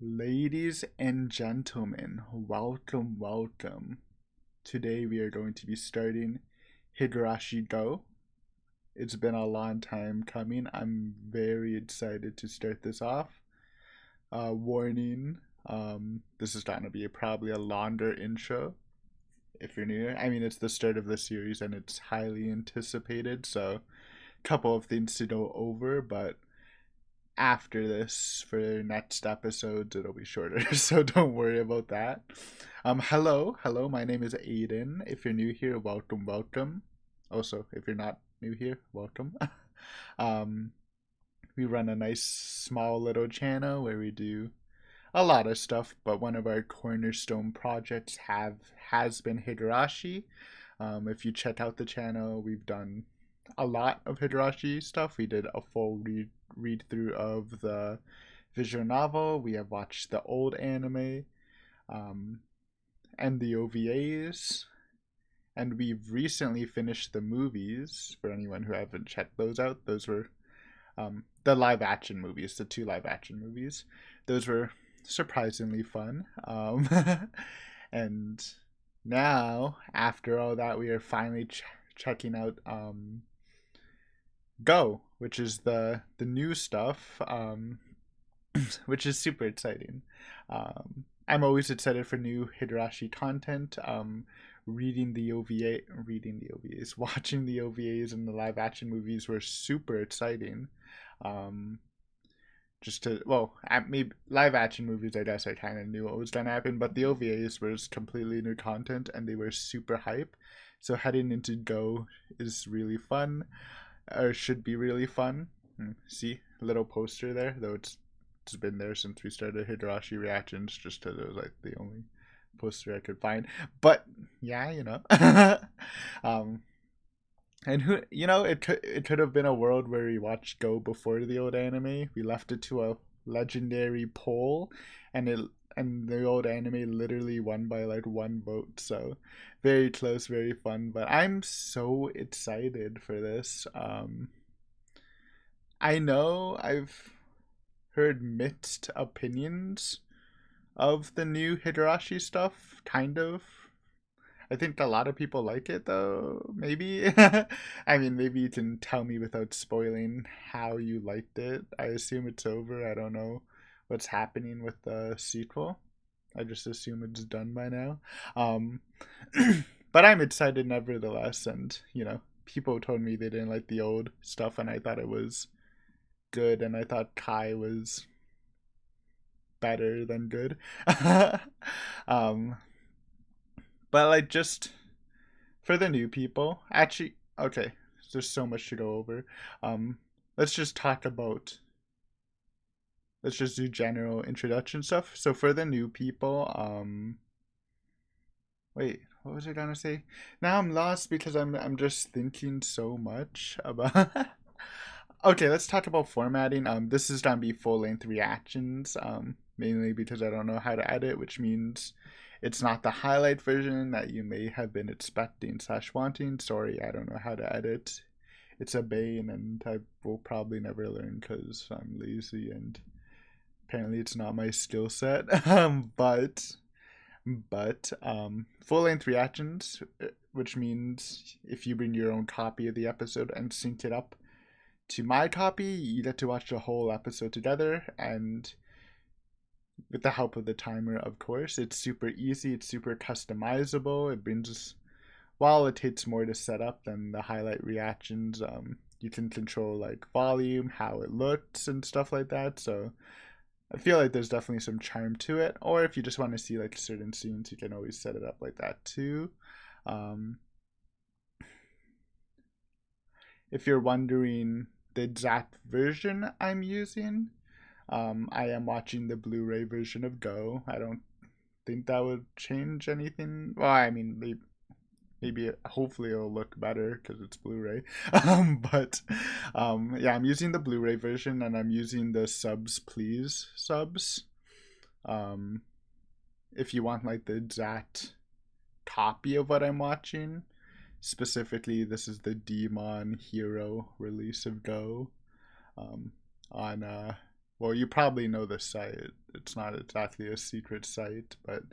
Ladies and gentlemen, welcome. Today we are going to be starting Higurashi Go. It's been a long time coming. I'm very excited to start this off. Warning, this is going to be probably a longer intro if you're new. I mean, it's the start of the series and it's highly anticipated, so a couple of things to go over, but after this for next episodes it'll be shorter so don't worry about that. Hello, my name is Aiden. If you're new here, welcome. Also, if you're not new here, welcome. um we run a nice small little channel where we do a lot of stuff, but one of our cornerstone projects has been Higurashi. If you check out the channel, we've done a lot of Higurashi stuff. We did a full read through of the visual novel. We have watched the old anime, um, and the OVAs, and we've recently finished the movies. For anyone who haven't checked those out, those were the live action movies, the two live action movies. Those were surprisingly fun. And now, after all that, we are finally checking out Go, which is the new stuff, which is super exciting. I'm always excited for new Higurashi content. Reading the OVAs, watching the OVAs and the live action movies were super exciting. Um, just to maybe live action movies, I guess I kind of knew what was gonna happen, but the OVAs was completely new content and they were super hype. So heading into Go is really fun, or should be really fun. See, little poster there, though it's been there since we started Higurashi reactions, just because it was like the only poster I could find. But yeah, um, and who it could have been a world where we watched Go before the old anime. We left it to a legendary poll, and the old anime literally won by like one vote. So very close, very fun. But I'm so excited for this. I know I've heard mixed opinions of the new Higurashi stuff, kind of. I think a lot of people like it though, maybe. I mean, maybe you can tell me without spoiling how you liked it. I assume it's over. I don't know what's happening with the sequel. I just assume it's done by now. Um, but I'm excited nevertheless, and people told me they didn't like the old stuff, and I thought it was good, and I thought Kai was better than good. um, but like just for the new people, actually, okay, there's so much to go over. Um, let's just talk about. Let's just do general introduction stuff. So for the new people, wait, what was I gonna say? Now I'm lost because I'm just thinking so much about. Okay, let's talk about formatting. This is gonna be full length reactions. Mainly because I don't know how to edit, which means it's not the highlight version that you may have been expecting slash wanting. Sorry, I don't know how to edit. It's a bane, and I will probably never learn because I'm lazy and apparently it's not my skill set. But full length reactions, which means if you bring your own copy of the episode and sync it up to my copy, you get to watch the whole episode together, and with the help of the timer, of course. It's super easy, it's super customizable. It brings, while it takes more to set up than the highlight reactions, you can control like volume, how it looks, and stuff like that. So I feel like there's definitely some charm to it. Or if you just want to see like certain scenes, you can always set it up like that too. Um, if you're wondering the exact version I'm using, I am watching the Blu-ray version of Go. I don't think that would change anything. Well, I mean, maybe hopefully it'll look better because it's Blu-ray. But yeah, I'm using the Blu-ray version, and I'm using the subs please subs. Um, if you want like the exact copy of what I'm watching, specifically, this is the Demon Hero release of Go, on well, you probably know the site. It's not exactly a secret site, but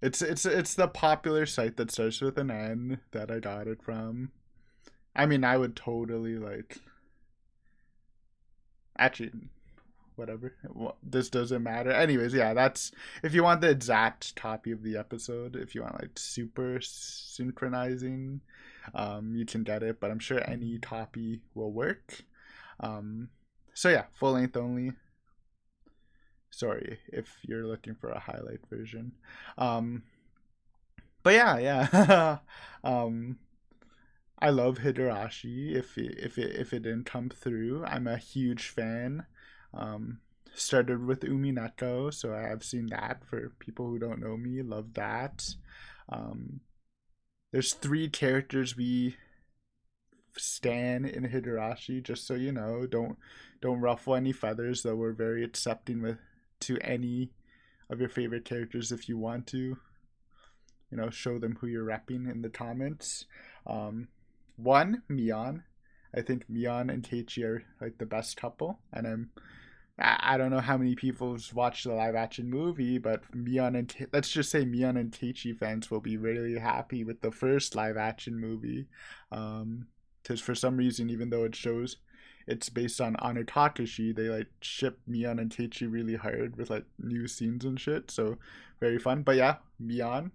it's the popular site that starts with an N that I got it from. I mean, I would totally like. Actually, whatever. This doesn't matter. Anyways, yeah, that's if you want the exact copy of the episode. If you want like super synchronizing, you can get it. But I'm sure any copy will work. So yeah, full length only. Sorry if you're looking for a highlight version. But yeah. I love Higurashi. If it didn't come through, I'm a huge fan. Um, Started with Umineko, so I've seen that. For people who don't know me, love that. Um, there's 3 characters we stan in Higurashi. Just so you know, don't ruffle any feathers. Though we're very accepting with to any of your favorite characters if you want to. You know, show them who you're repping in the comments. 1, Mion. I think Mion and Keiichi are like the best couple, and I don't know how many people's watched the live action movie, but let's just say Mion and Keiichi fans will be really happy with the first live action movie, because for some reason, even though it shows it's based on Anatakashi, they like ship Mion and Keiichi really hard with like new scenes and shit. So very fun. But yeah, Mion.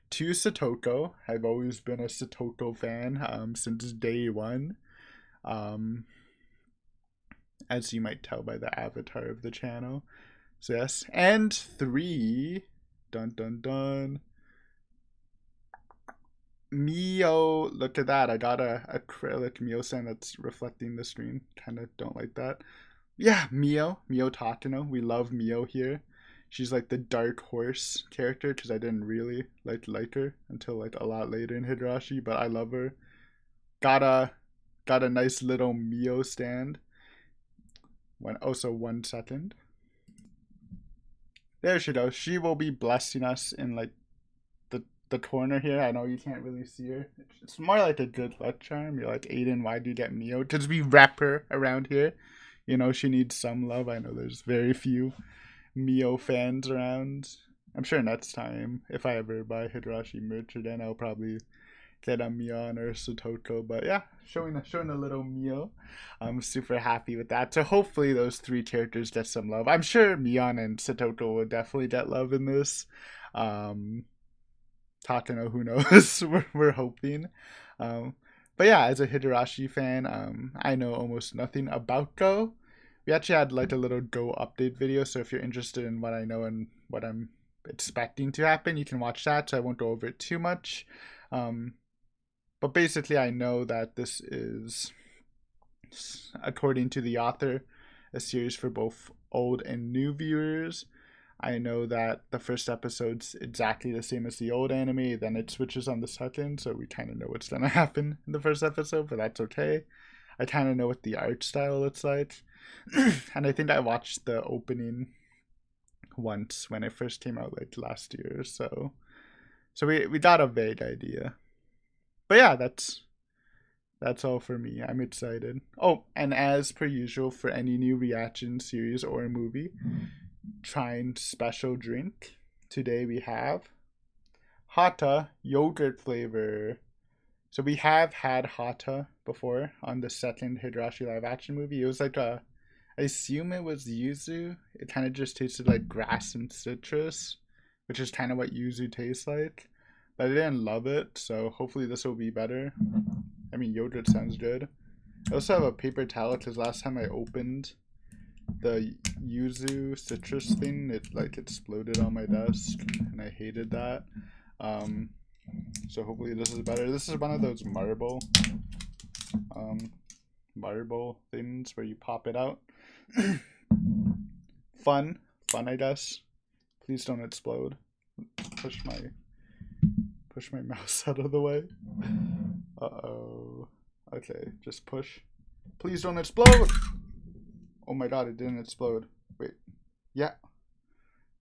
2, Satoko. I've always been a Satoko fan since day one. As you might tell by the avatar of the channel. So yes. And 3, dun dun dun, Mio. Look at that. I got a acrylic Mio-san that's reflecting the screen. Kind of don't like that. Yeah, Mio Takano. We love Mio here. She's like the dark horse character because I didn't really like her until like a lot later in Higurashi, but I love her. Got a nice little Mio stand. Also 1 second. There she goes. She will be blessing us in like the corner here. I know you can't really see her. It's more like a good luck charm. You're like, Aiden, why do you get Mio? Because we wrap her around here. You know, she needs some love. I know there's very few Mio fans around. I'm sure next time, if I ever buy Higurashi merch again, I'll probably get a Mion or Satoko. But yeah, showing a little Mio. I'm super happy with that. So hopefully those 3 characters get some love. I'm sure Mion and Satoko will definitely get love in this. Takano, who knows? we're hoping. But yeah, as a Higurashi fan, I know almost nothing about Go. We actually had like a little Go update video, so if you're interested in what I know and what I'm expecting to happen, you can watch that, so I won't go over it too much. But basically, I know that this is, according to the author, a series for both old and new viewers. I know that the first episode's exactly the same as the old anime, then it switches on the second, so we kind of know what's going to happen in the first episode, but that's okay. I kind of know what the art style looks like. And I think I watched the opening once when it first came out like last year, so we got a vague idea. But yeah, that's all for me. I'm excited. Oh, and as per usual for any new reaction series or movie, trying special drink. Today we have Hata yogurt flavor. So we have had Hata before on the second Higurashi live action movie. It was like I assume it was yuzu. It kind of just tasted like grass and citrus, which is kind of what yuzu tastes like. But I didn't love it, so hopefully this will be better. I mean, yogurt sounds good. I also have a paper towel because last time I opened the yuzu citrus thing, it like exploded on my desk, and I hated that. So hopefully this is better. This is one of those marble things where you pop it out. Fun, I guess. Please don't explode. Push my mouse out of the way. Uh-oh. Okay, just push. Please don't explode! Oh my god, it didn't explode. Wait. Yeah.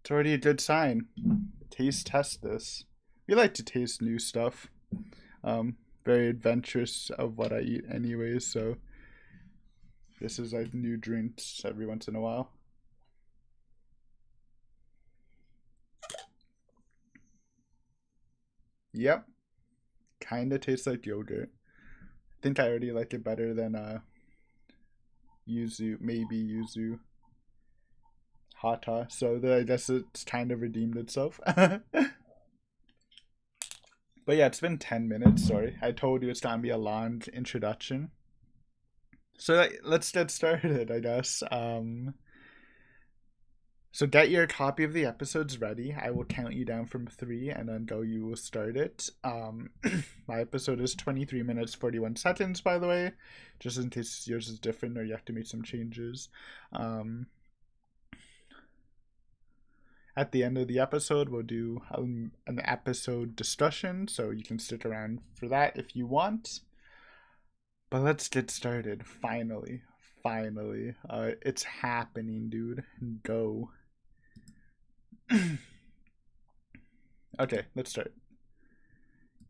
It's already a good sign. Taste test this. We like to taste new stuff. Very adventurous of what I eat anyways, so this is like new drinks every once in a while. Yep. Kinda tastes like yogurt. I think I already like it better than yuzu, maybe yuzu hata. So I guess it's kind of redeemed itself. But yeah, it's been 10 minutes. Sorry. I told you it's going to be a long introduction. So let's get started, I guess. So get your copy of the episodes ready. I will count you down from 3 and then go, you will start it. My episode is 23 minutes, 41 seconds, by the way, just in case yours is different or you have to make some changes. At the end of the episode, we'll do an episode discussion, so you can stick around for that if you want. But let's get started. Finally. It's happening, dude. Go. Okay, let's start.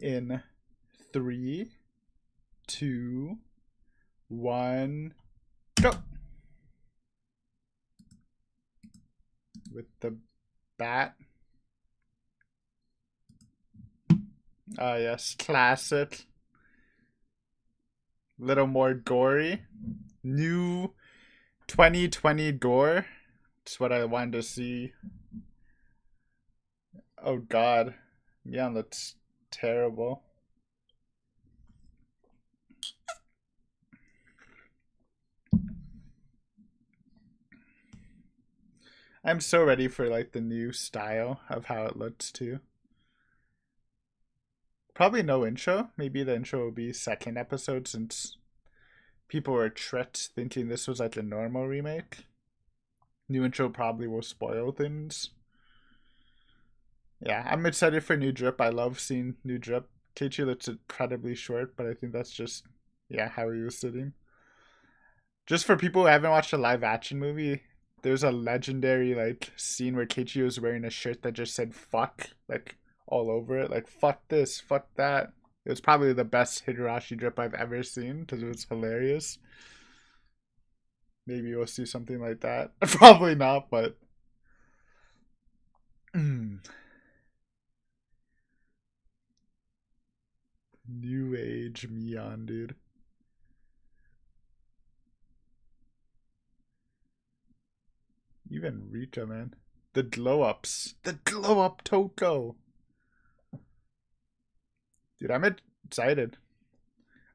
In 3, 2, 1, go! With the bat. Ah, yes, classic. Little more gory. New 2020 gore. It's what I wanted to see. Oh god. Yeah, that's terrible. I'm so ready for like the new style of how it looks too. Probably no intro. Maybe the intro will be second episode since people were tricked thinking this was like a normal remake. New intro probably will spoil things. Yeah, I'm excited for new drip. I love seeing new drip. Keiichi looks incredibly short, but I think that's just, yeah, how he was sitting. Just for people who haven't watched a live action movie, there's a legendary like scene where Keiichi was wearing a shirt that just said fuck like all over it, like fuck this, fuck that. It was probably the best Higurashi drip I've ever seen because it was hilarious. Maybe we'll see something like that. Probably not, but new age Mion, dude. Even Rita, man. The glow ups. The glow up Toko. Dude, I'm excited.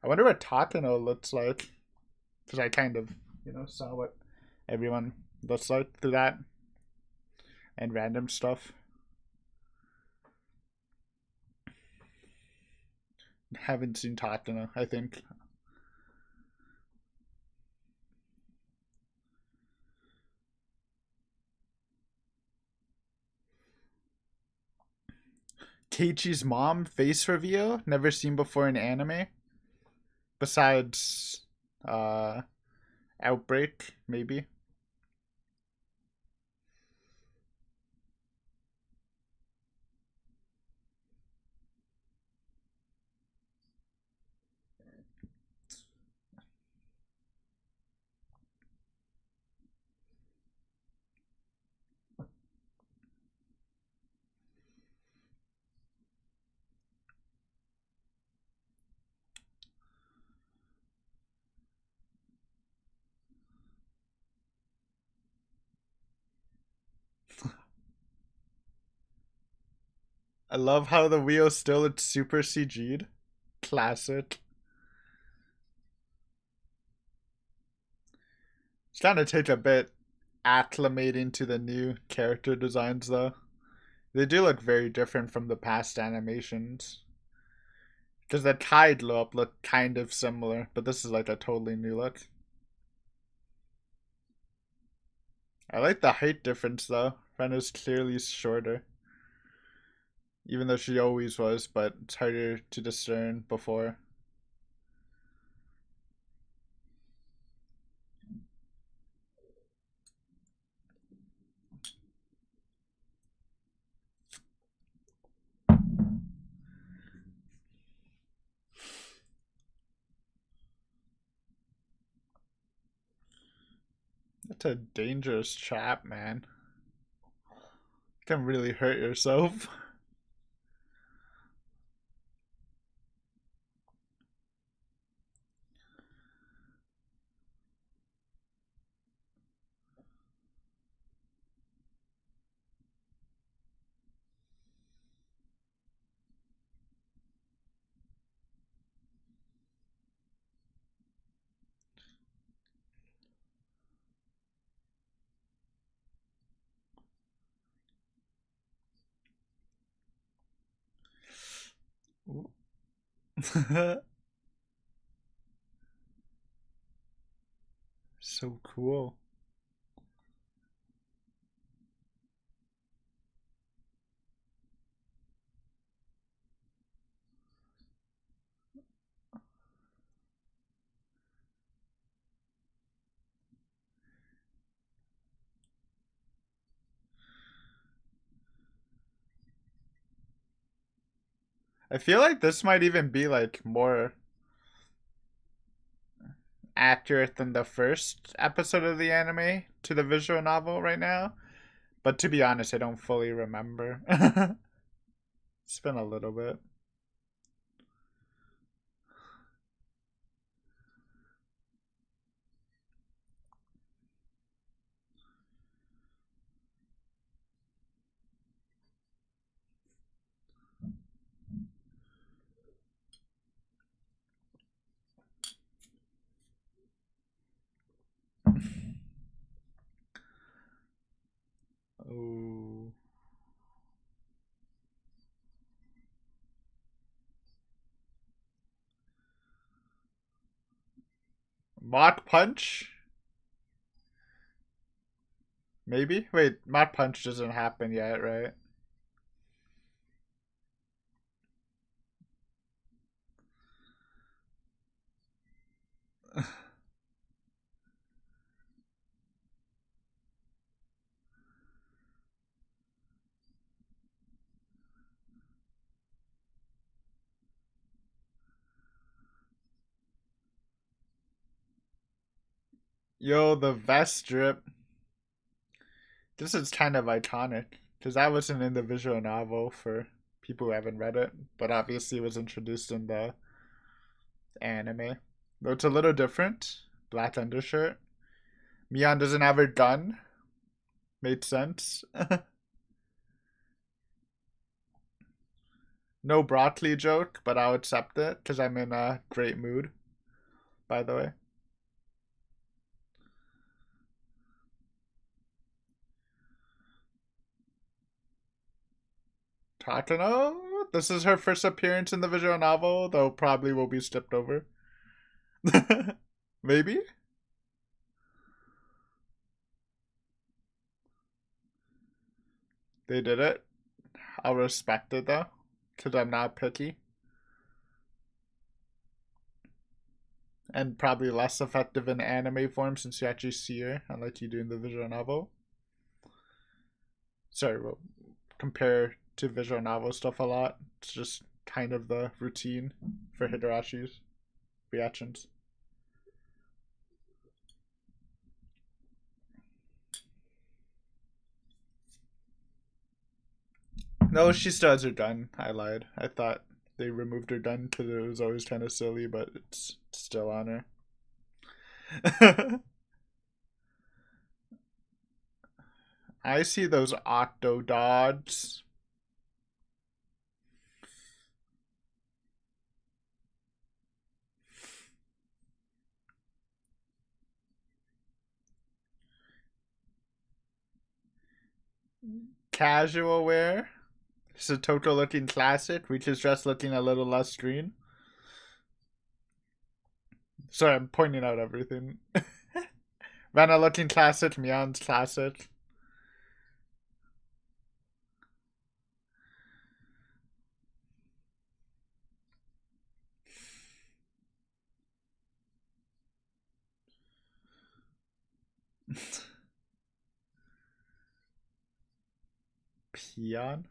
I wonder what Takano looks like. Because I kind of, saw what everyone looks like through that. And random stuff. Haven't seen Takano, I think. Keiichi's mom face reveal. Never seen before in anime. Besides Outbreak, maybe. I love how the wheel still looks super CG'd. Classic. It's gonna take a bit acclimating to the new character designs though. They do look very different from the past animations. Because the Tide look kind of similar, but this is like a totally new look. I like the height difference though. Ren is clearly shorter. Even though she always was, but it's harder to discern before. That's a dangerous trap, man. You can really hurt yourself. So cool. I feel like this might even be like more accurate than the first episode of the anime to the visual novel right now. But to be honest, I don't fully remember. It's been a little bit. Oh. Mach Punch? Maybe? Wait, Mach Punch doesn't happen yet, right? Yo, the vest drip. This is kind of iconic. Because that wasn't in the visual novel for people who haven't read it. But obviously it was introduced in the anime. Though it's a little different. Black undershirt. Mion doesn't have her gun. Made sense. No broccoli joke, but I'll accept it because I'm in a great mood, by the way. Takano? This is her first appearance in the visual novel, though probably will be skipped over. Maybe? They did it. I'll respect it though, because I'm not picky. And probably less effective in anime form since you actually see her, unlike you do in the visual novel. Sorry, we'll compare to visual novel stuff a lot. It's just kind of the routine for Higurashi's reactions. No, she still has her gun. I lied. I thought they removed her gun because it was always kind of silly, but it's still on her. I see those Octodods. Casual wear. Satoto looking classic. Reaches dress looking a little less green. Sorry, I'm pointing out everything. Rena looking classic. Mion's classic. Peon.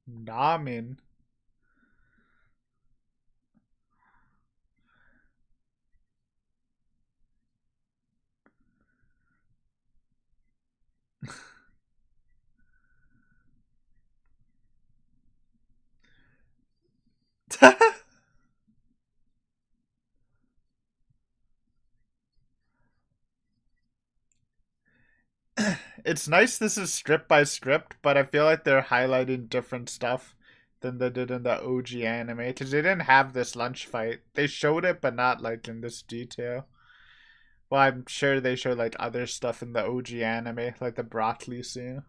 Namin. It's nice this is script by script, but I feel like they're highlighting different stuff than they did in the OG anime because they didn't have this lunch fight. They showed it, but not like in this detail. Well, I'm sure they showed like other stuff in the OG anime, like the broccoli scene.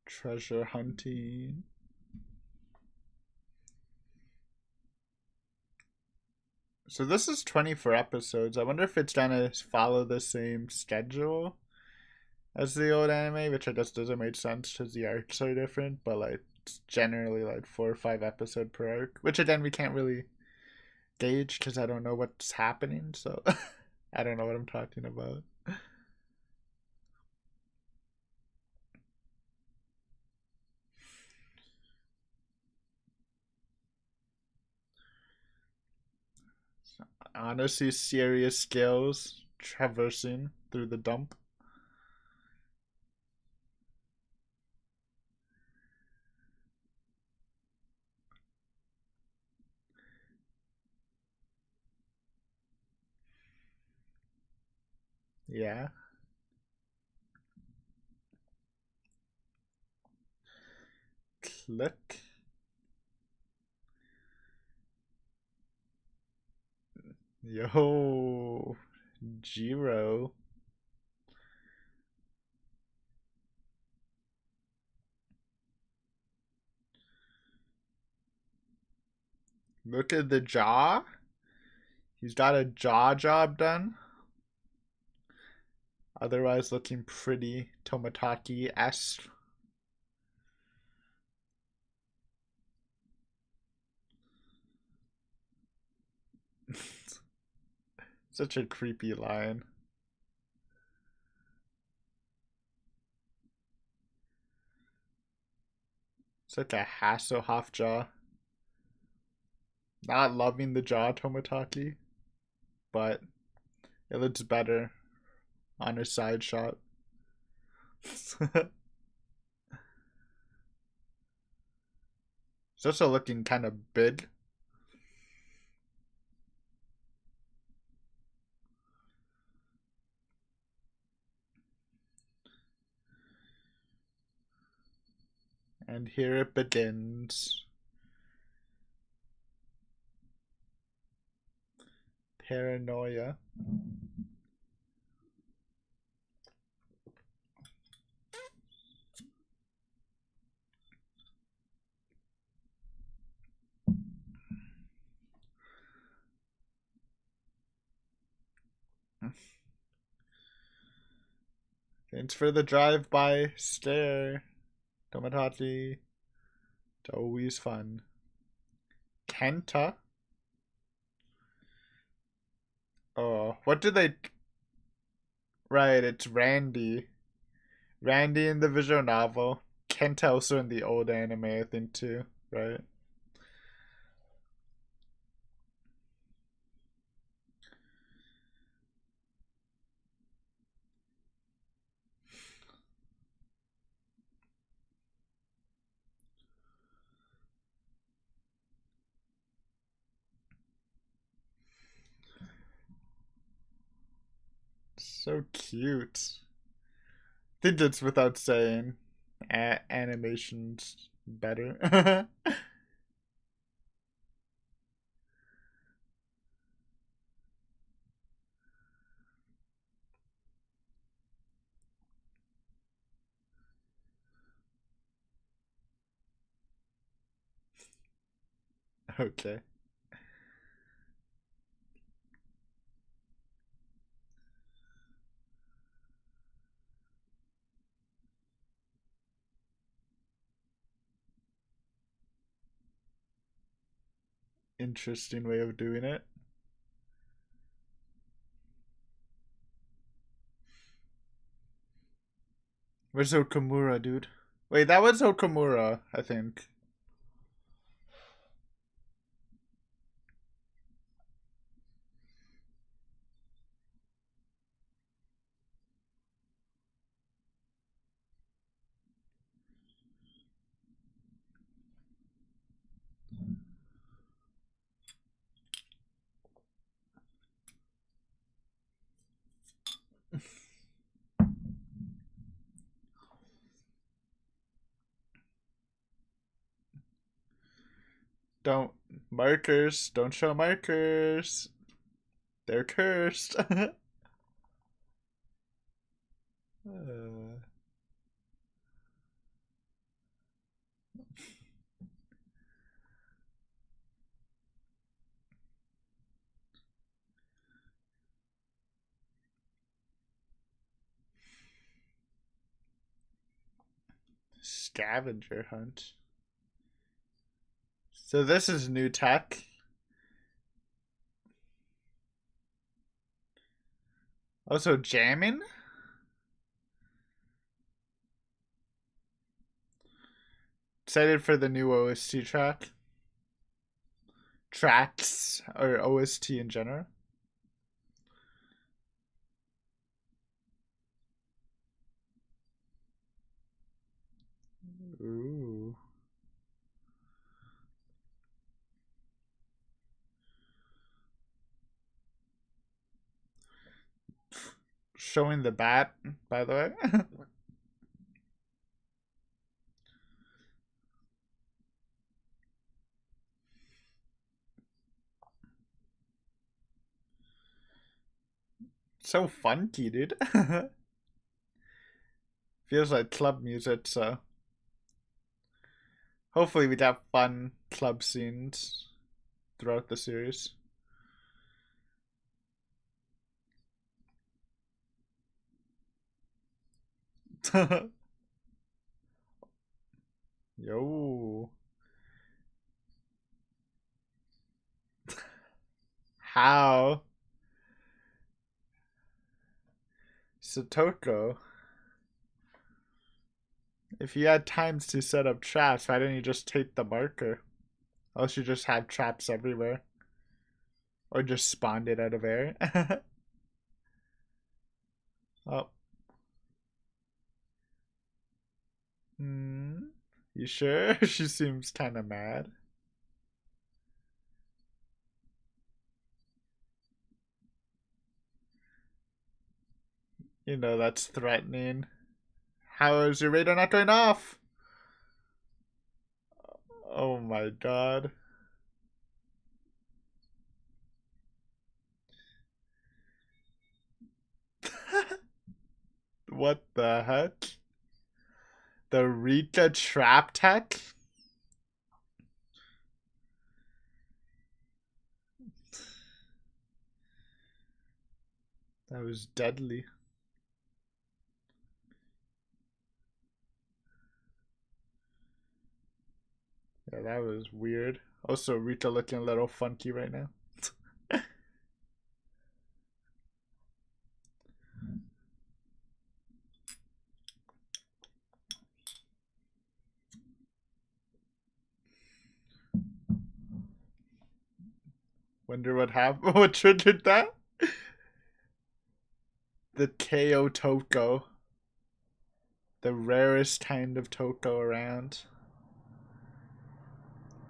Treasure hunting. So this is 24 episodes. I wonder if it's gonna follow the same schedule as the old anime, which I guess doesn't make sense because the arcs are different, but like it's generally like 4 or 5 episode per arc, which again we can't really gauge because I don't know what's happening, so I don't know what I'm talking about. Honestly, serious skills traversing through the dump. Yeah. Click. Yo. Jiro. Look at the jaw. He's got a jaw job done. Otherwise looking pretty Tomataki-esque. Such a creepy line. It's like a Hasselhoff jaw. Not loving the jaw Tomataki, but it looks better on a side shot. It's also looking kind of big. And here it begins. Paranoia. Thanks for the drive-by stare. Tomodachi. It's always fun. Kenta. Oh, what did they... Right, it's Randy. Randy in the visual novel. Kenta also in the old anime, I think, too. Right? So cute. I think it's without saying. Animation's better. Okay. Interesting way of doing it. Where's Okamura, dude? Wait, that was Okamura, I think. Don't markers. Don't show markers. They're cursed. Scavenger hunt. So this is new tech. Also jamming? Excited for the new OST track. Tracks, or OST in general. Ooh. Showing the bat, by the way. So funky, dude. Feels like club music, so hopefully we'd have fun club scenes throughout the series. Yo. How? Satoko. If you had times to set up traps, why didn't you just take the marker? Unless you just had traps everywhere. Or just spawned it out of air. Oh. Hmm. You sure? She seems kind of mad. You know, that's threatening. How is your radar not going off? Oh my god. What the heck? The Rika trap tech? That was deadly. Yeah, that was weird. Also, Rika looking a little funky right now. Wonder what happened. What triggered that? The KO Toko. The rarest kind of Toko around.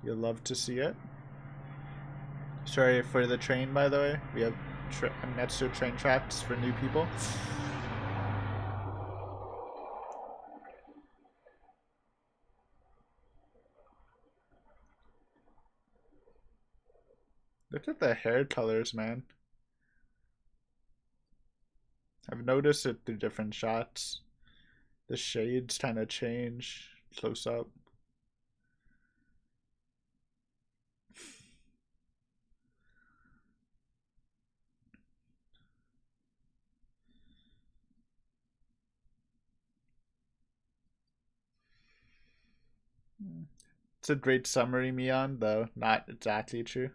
You'll love to see it. Sorry for the train, by the way. We have Metsu train tracks for new people. Look at the hair colors, man. I've noticed it through different shots. The shades kind of change close up. It's a great summary, Mion, though not exactly true.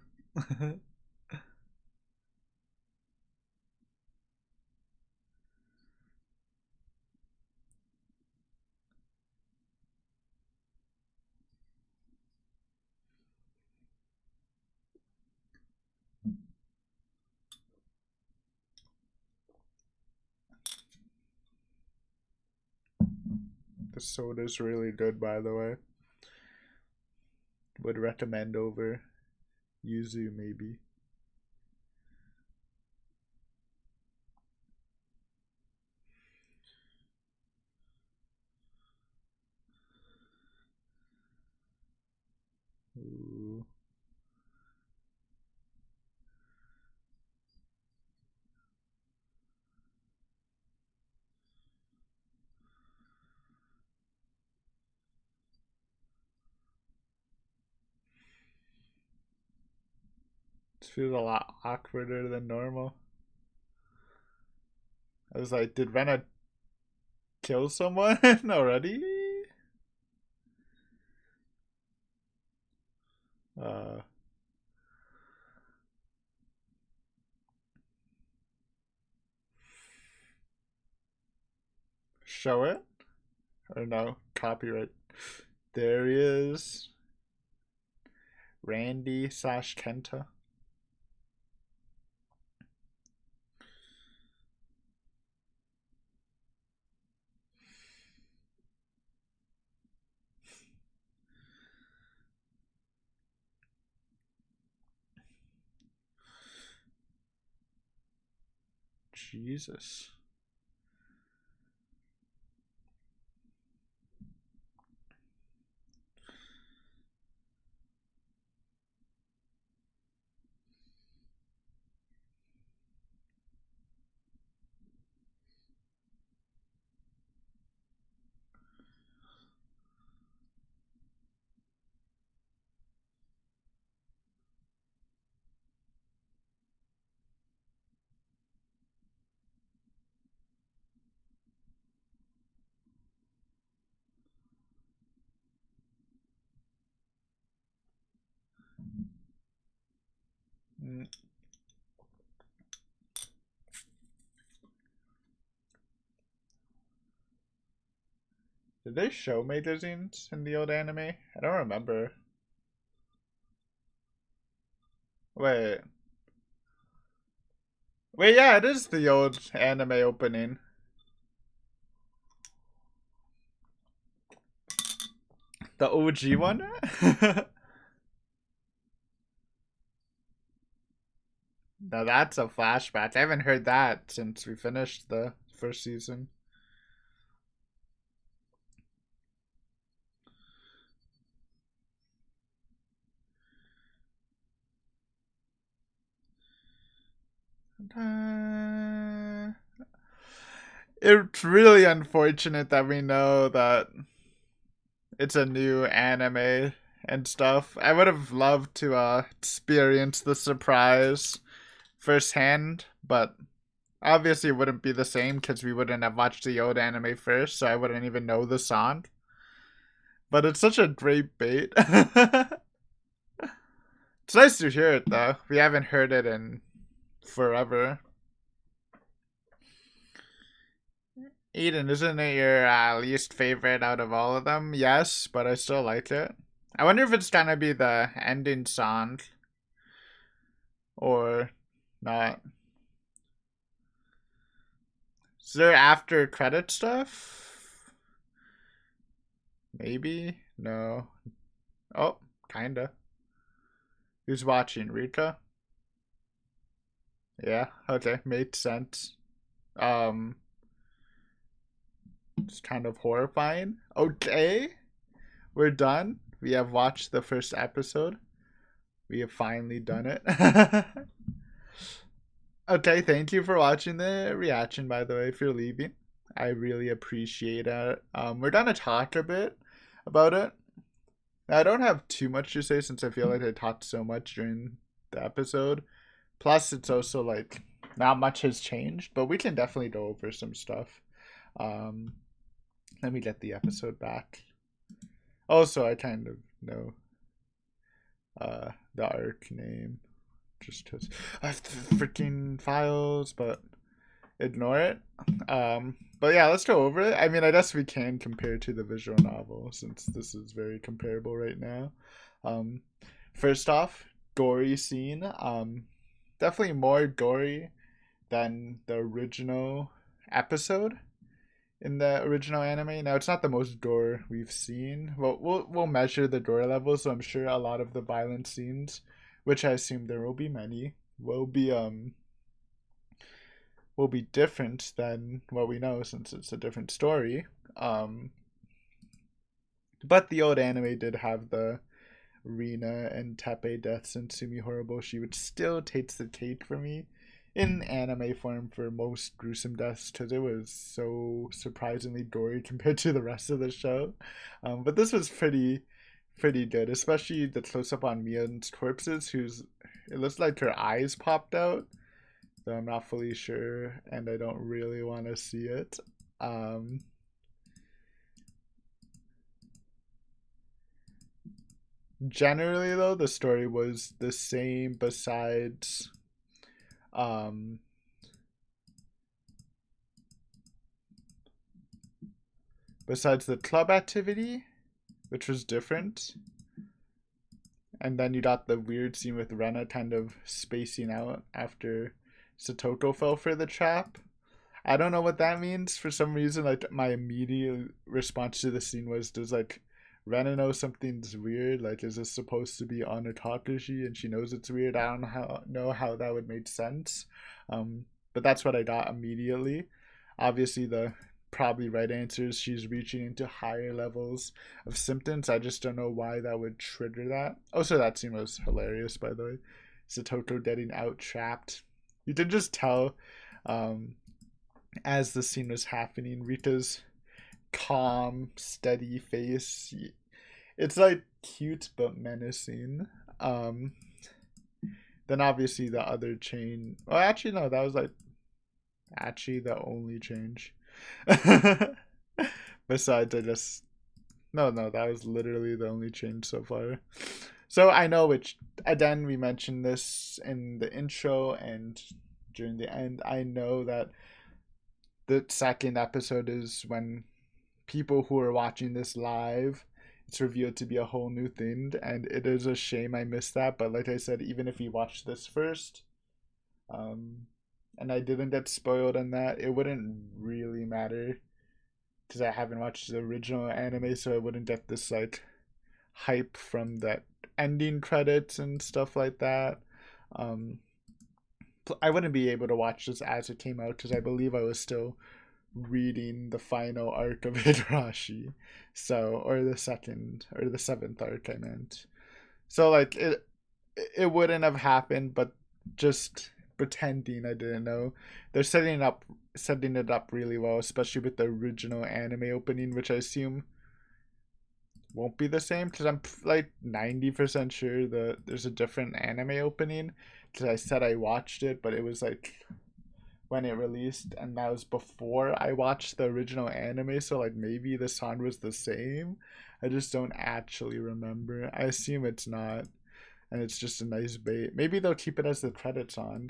soda's really good, by the way. Would recommend over yuzu, maybe. Ooh. This feels a lot awkwarder than normal. I was like, did Rena kill someone already? Uh, show it? Or no? Copyright. There he is. Randy slash Kenta. Jesus. Mm. Did they show magazines in the old anime? I don't remember. Wait. Wait, yeah, it is the old anime opening. The OG one? Now that's a flashback. I haven't heard that since we finished the first season. It's really unfortunate that we know that it's a new anime and stuff. I would have loved to experience the surprise firsthand, but obviously it wouldn't be the same because we wouldn't have watched the old anime first, so I wouldn't even know the song. But it's such a great bait. It's nice to hear it though. We haven't heard it in forever. Eden, isn't it your least favorite out of all of them? Yes, but I still like it. I wonder if it's gonna be the ending song or not. Is there after credit stuff? Maybe? No. Oh, kinda. Who's watching? Rika? Yeah, okay, made sense. Um, it's kind of horrifying. Okay, we're done. We have watched the first episode. We have finally done it. Okay, thank you for watching the reaction, by the way, if you're leaving. I really appreciate it. We're gonna talk a bit about it. I don't have too much to say since I feel like I talked so much during the episode. Plus, it's also like not much has changed, but we can definitely go over some stuff. Um, Let me get the episode back. Also, I kind of know the arc name just because I have the freaking files, but ignore it. But yeah, let's go over it. I mean, I guess we can compare to the visual novel since this is very comparable right now. First off, gory scene. Definitely more gory than the original episode. in the original anime. Now it's not the most gore we've seen. Well, we'll measure the gore level, so I'm sure a lot of the violent scenes, which I assume there will be many, will be different than what we know since it's a different story. Um, but the old anime did have the Rina and Tepe deaths in Sumi Horoboshi, which still takes the cake for me in anime form for most gruesome deaths because it was so surprisingly gory compared to the rest of the show. But this was pretty good, especially the close up on Mia's corpses, whose it looks like her eyes popped out. Though I'm not fully sure, and I don't really want to see it. Generally, though, the story was the same um, besides the club activity, which was different. And then you got the weird scene with Rena kind of spacing out after Satoko fell for the trap. I don't know what that means. For some reason, like my immediate response to the scene was, does like Rena know something's weird? Like, is this supposed to be on Higurashi and she knows it's weird? I don't know how that would make sense. But that's what I got immediately. Obviously, the probably right answer is she's reaching into higher levels of symptoms. I just don't know why that would trigger that. Also, that scene was hilarious, by the way. Satoko getting out trapped. You can just tell as the scene was happening, Rika's calm, steady face. It's like cute but menacing. Um, then obviously the other chain. Oh, actually no, that was like actually the only change. Besides, I just no, that was literally the only change so far. So I know which. Again, we mentioned this in the intro and during the end. I know that the second episode is when people who are watching this live, it's revealed to be a whole new thing, and it is a shame I missed that. But like I said, even if you watched this first, um, and I didn't get spoiled on that, it wouldn't really matter because I haven't watched the original anime, so I wouldn't get this like hype from that ending credits and stuff like that. Um, I wouldn't be able to watch this as it came out because I believe I was still reading the final arc of Higurashi. So, or the second or the seventh arc I meant. So like it wouldn't have happened, but just pretending I didn't know. They're setting it up really well, especially with the original anime opening, which I assume won't be the same because I'm like 90% sure that there's a different anime opening because I said I watched it, but it was like when it released and that was before I watched the original anime, so like maybe the song was the same. I just don't actually remember. I assume it's not, and it's just a nice bait. Maybe they'll keep it as the credits on.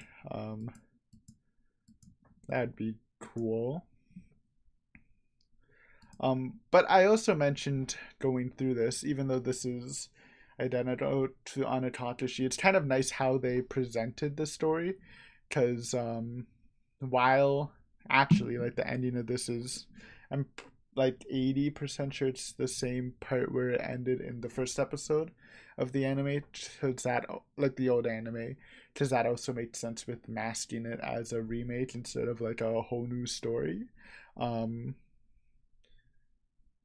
That'd be cool. But I also mentioned going through this, even though this is identical to Anatatashi, it's kind of nice how they presented the story, because while actually like the ending of this is, I'm like 80% sure it's the same part where it ended in the first episode of the anime, because that like the old anime, because that also makes sense with masking it as a remake instead of like a whole new story. um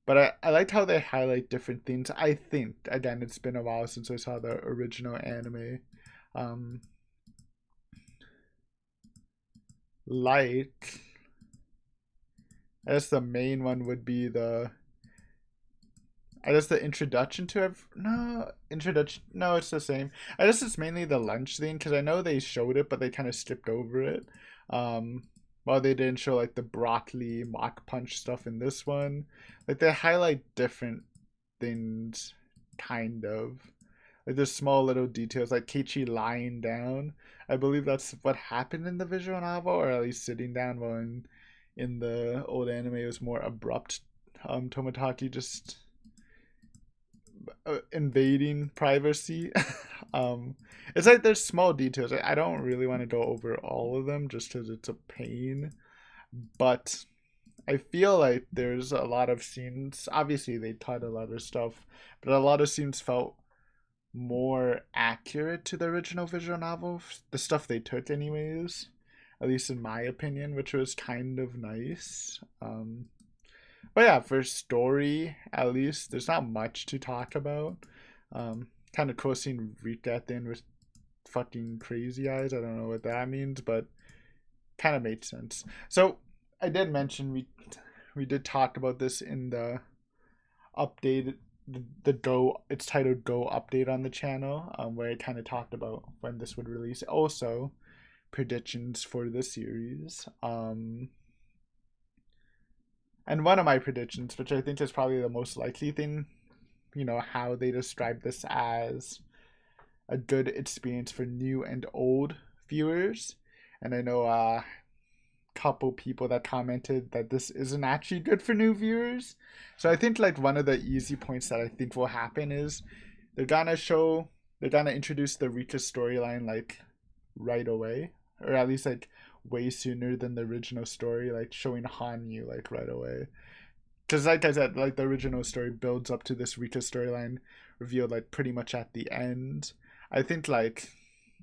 but I liked how they highlight different things. I think again it's been a while since I saw the original anime. um like I guess the main one would be the introduction to introduction. No, it's the same. I guess it's mainly the lunch thing because I know they showed it, but they kind of skipped over it. Um, while they didn't show like the broccoli mock punch stuff in this one, like they highlight different things, kind of. Like there's small little details, like Keiichi lying down. I believe that's what happened in the visual novel, or at least sitting down. While in the old anime, it was more abrupt. Tomotaki just invading privacy. It's like there's small details. I don't really want to go over all of them just because it's a pain, but I feel like there's a lot of scenes. Obviously, they taught a lot of stuff, but a lot of scenes felt more accurate to the original visual novel. The stuff they took, anyways, at least in my opinion, which was kind of nice. But yeah, for story, at least, there's not much to talk about. Kind of cool seeing Rika at the end with fucking crazy eyes. I don't know what that means, but kind of made sense. So I did mention we did talk about this in the update, the Go. It's titled Go update on the channel, where I kind of talked about when this would release. Also, predictions for the series. And one of my predictions, which I think is probably the most likely thing, how they describe this as a good experience for new and old viewers. And I know a couple people that commented that this isn't actually good for new viewers. So I think like one of the easy points that I think will happen is they're gonna introduce the Rika storyline like right away, or at least like way sooner than the original story, like showing Hanyu like right away. Because like I said, like the original story builds up to this Rika storyline revealed like pretty much at the end. I think like,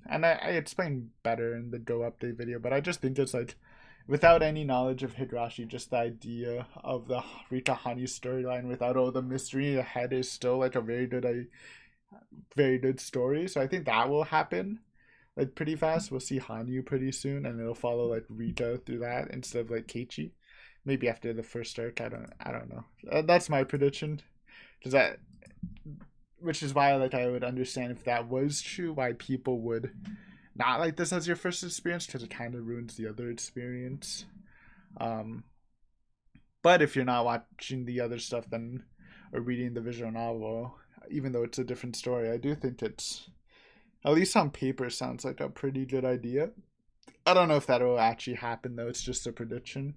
and I explained better in the Go update video, but I just think it's like, without any knowledge of Higurashi, just the idea of the Rika Hanyu storyline without all the mystery ahead is still like a very good story. So I think that will happen like pretty fast. We'll see Hanyu pretty soon, and it'll follow like Rika through that instead of like Keiichi. Maybe after the first arc. I don't know. That's my prediction. Which is why like I would understand if that was true, why people would not like this as your first experience, because it kind of ruins the other experience. But if you're not watching the other stuff then, or reading the visual novel, even though it's a different story, I do think it's, at least on paper, sounds like a pretty good idea. I don't know if that will actually happen though. It's just a prediction.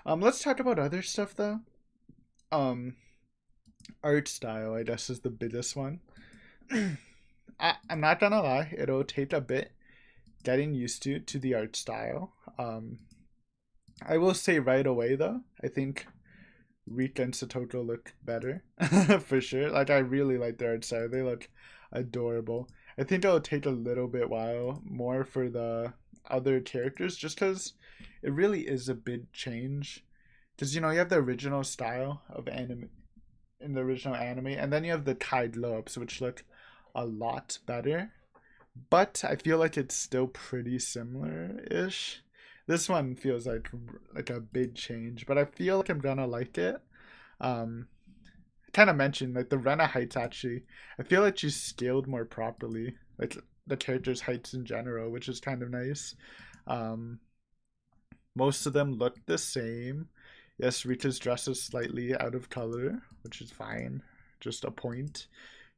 Let's talk about other stuff though. Art style, I guess, is the biggest one. I'm not gonna lie, it'll take a bit getting used to the art style. I will say right away though, I think Rika and Satoko look better for sure. Like I really like their art style. They look adorable. I think it'll take a little bit while more for the other characters, just because it really is a big change. Because you have the original style of anime in the original anime, and then you have the Kai glow-ups, which look a lot better. But I feel like it's still pretty similar-ish. This one feels like a big change, but I feel like I'm gonna like it. Kind of mentioned like the Rena heights, actually, I feel like she's scaled more properly, like the character's heights in general, which is kind of nice. Most of them look the same. Yes, Rita's dress is slightly out of color, which is fine, just a point.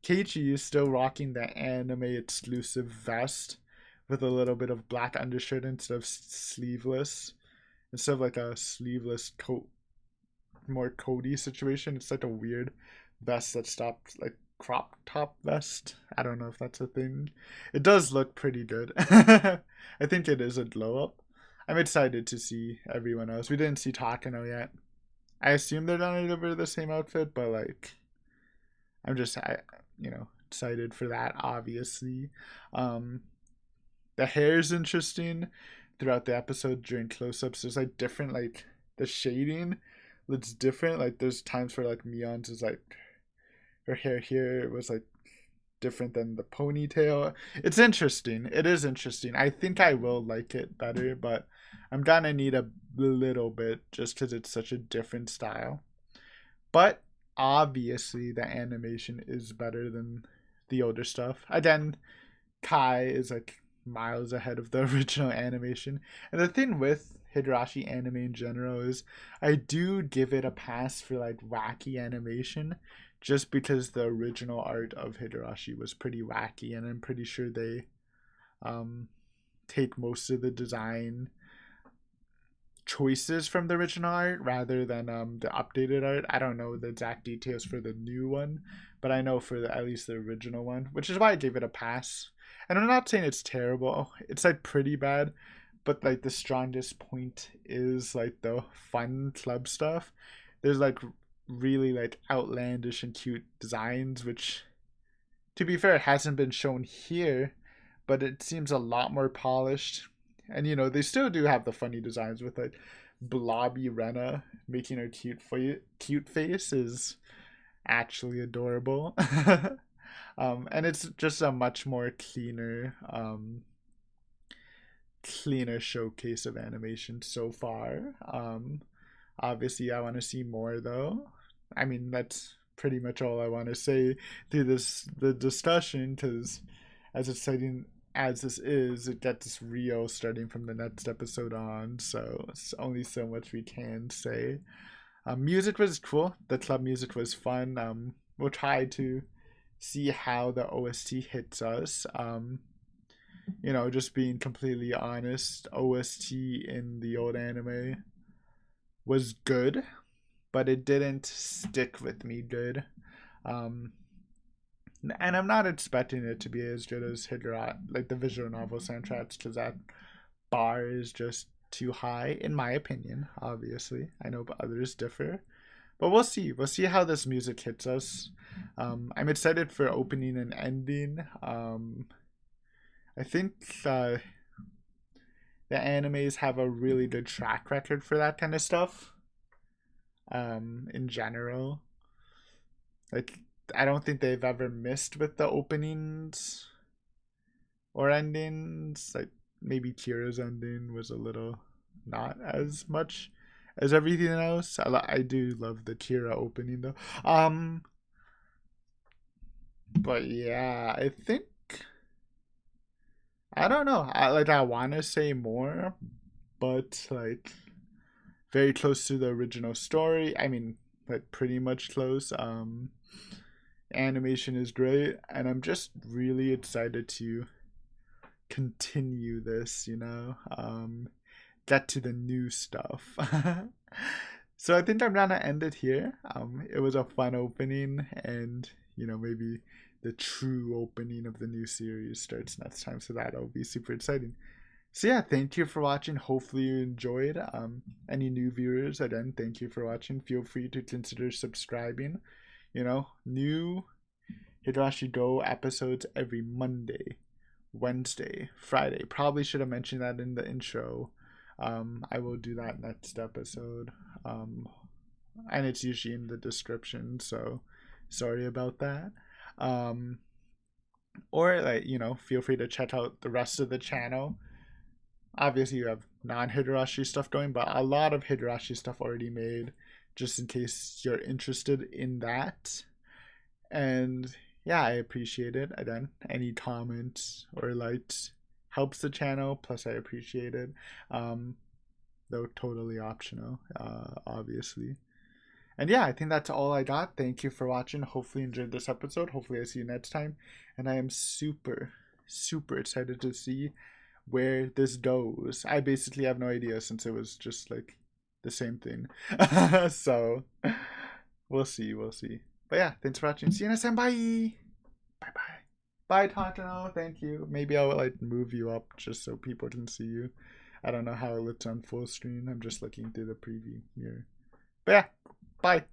Keiichi is still rocking the anime exclusive vest with a little bit of black undershirt instead of sleeveless. Instead of like a sleeveless coat, more coaty situation, it's like a weird vest that stopped, like crop top vest. I don't know if that's a thing. It does look pretty good. I think it is a glow up. I'm excited to see everyone else. We didn't see Takano yet. I assume they're gonna deliver the same outfit, but like, I'm just excited for that. Obviously, the hair is interesting throughout the episode during close-ups. There's like different, like the shading looks different. Like there's times where like Mion's is like, her hair here was like different than the ponytail. It's interesting. It is interesting. I think I will like it better, but I'm gonna need a little bit just because it's such a different style. But obviously the animation is better than the older stuff. Again, Kai is like miles ahead of the original animation. And the thing with Higurashi anime in general is I do give it a pass for like wacky animation, just because the original art of Higurashi was pretty wacky, and I'm pretty sure they take most of the design choices from the original art rather than the updated art. I don't know the exact details for the new one, but I know for at least the original one, which is why I gave it a pass. And I'm not saying it's terrible. It's like pretty bad, but like the strongest point is like the fun club stuff. There's like really like outlandish and cute designs, which to be fair hasn't been shown here, but it seems a lot more polished. And you know, they still do have the funny designs with like blobby Rena making her cute face is actually adorable. And it's just a much more cleaner showcase of animation so far. Obviously, I want to see more though. I mean, that's pretty much all I want to say through the discussion, because as exciting as this is, it gets real starting from the next episode on. So it's only so much we can say. Music was cool. The club music was fun. We'll try to see how the OST hits us. You know, just being completely honest, OST in the old anime was good, but it didn't stick with me good. Um, and I'm not expecting it to be as good as Higurashi, like the visual novel soundtracks, because that bar is just too high, in my opinion. Obviously, I know others differ, but we'll see. We'll see how this music hits us. I'm excited for opening and ending. I think the animes have a really good track record for that kind of stuff. In general, like I don't think they've ever missed with the openings or endings. Like maybe Kira's ending was a little not as much as everything else. I do love the Kira opening though. But yeah, I think I don't know. I want to say more, but like very close to the original story. I mean, like pretty much close. Animation is great, and I'm just really excited to continue this. Get to the new stuff. So I think I'm gonna end it here. It was a fun opening, and maybe the true opening of the new series starts next time, so that'll be super exciting. So yeah, thank you for watching. Hopefully you enjoyed. Any new viewers, again, thank you for watching. Feel free to consider subscribing. New Higurashi Go episodes every Monday, Wednesday, Friday. Probably should have mentioned that in the intro. I will do that next episode. And it's usually in the description, so sorry about that. Or feel free to check out the rest of the channel. Obviously you have non-Higurashi stuff going, but a lot of Higurashi stuff already made, just in case you're interested in that. And yeah, I appreciate it. Again, any comments or likes helps the channel, plus I appreciate it. Though totally optional, obviously. And yeah, I think that's all I got. Thank you for watching. Hopefully you enjoyed this episode. Hopefully I see you next time. And I am super, super excited to see where this goes. I basically have no idea, since it was just like the same thing. So we'll see. But yeah, thanks for watching. See you next time. Bye. Bye bye. Bye, Takano. Thank you. Maybe I'll like move you up just so people can see you. I don't know how it looks on full screen. I'm just looking through the preview mirror. But yeah, bye.